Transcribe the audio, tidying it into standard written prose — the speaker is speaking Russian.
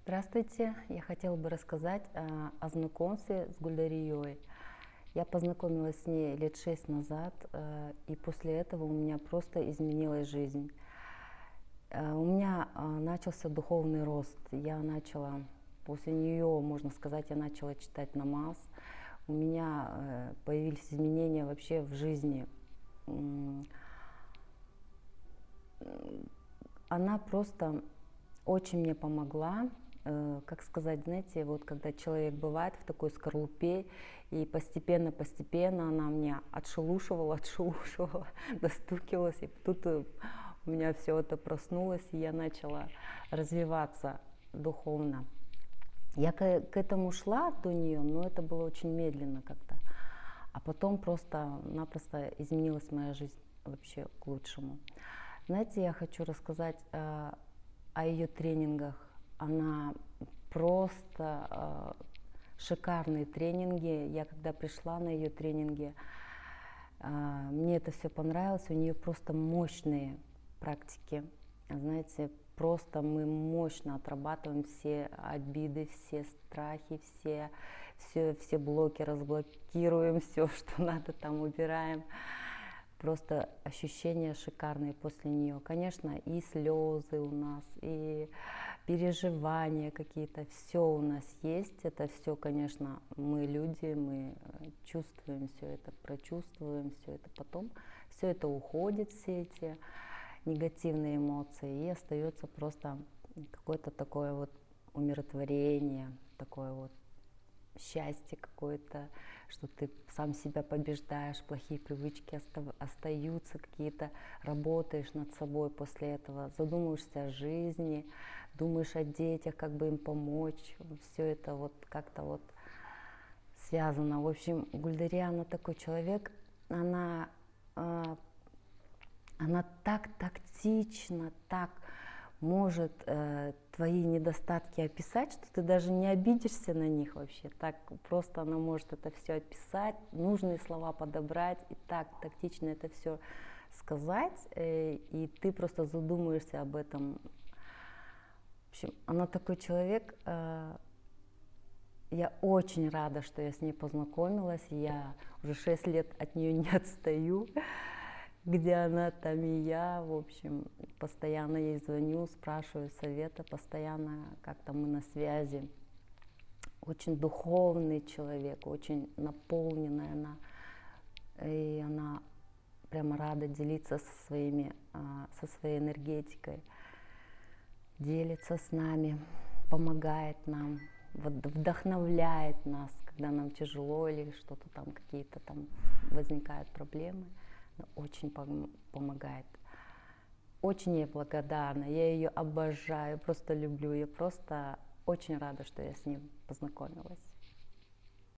Здравствуйте! Я хотела бы рассказать о знакомстве с Гульдарией. Я познакомилась с ней лет 6 назад, и после этого у меня просто изменилась жизнь. У меня начался духовный рост. После нее, можно сказать, я начала читать намаз. У меня появились изменения вообще в жизни. Она просто очень мне помогла, как сказать, знаете, вот когда человек бывает в такой скорлупе, и постепенно она меня отшелушивала, достукивалась, и тут у меня все это проснулось, и я начала развиваться духовно. Я к этому шла до нее, но это было очень медленно как-то. А потом просто-напросто изменилась моя жизнь вообще к лучшему. Знаете, я хочу рассказать о ее тренингах. Она просто шикарные тренинги. Я когда пришла на ее тренинги, мне это все понравилось. У нее просто мощные практики. Знаете, просто мы мощно отрабатываем все обиды, все страхи, все блоки разблокируем, все, что надо, там убираем. Просто ощущения шикарные после нее. Конечно, и слезы у нас, и переживания какие-то, все у нас есть. Это все, конечно, мы люди, мы чувствуем все это, прочувствуем все это. Потом все это уходит, все эти негативные эмоции, и остается просто какое-то такое вот умиротворение, такое вот счастье какое-то, что ты сам себя побеждаешь, плохие привычки остаются какие-то, работаешь над собой после этого, задумываешься о жизни, думаешь о детях, как бы им помочь, все это вот как-то вот связано. В общем, Гульдария, она такой человек, она так тактично, так может твои недостатки описать, что ты даже не обидишься на них вообще. Так просто она может это все описать, нужные слова подобрать и так тактично это все сказать, и ты просто задумаешься об этом. В общем, она такой человек. Я очень рада, что я с ней познакомилась. Я уже 6 лет от нее не отстаю. Где она, там и я. В общем, постоянно ей звоню, спрашиваю совета, постоянно как-то мы на связи. Очень духовный человек, очень наполненная она. И она прямо рада делиться со своей энергетикой. Делится с нами, помогает нам, вдохновляет нас, когда нам тяжело или что-то там, какие-то там возникают проблемы. Очень помогает. Очень ей благодарна, я ее обожаю, просто люблю, я просто очень рада, что я с ней познакомилась.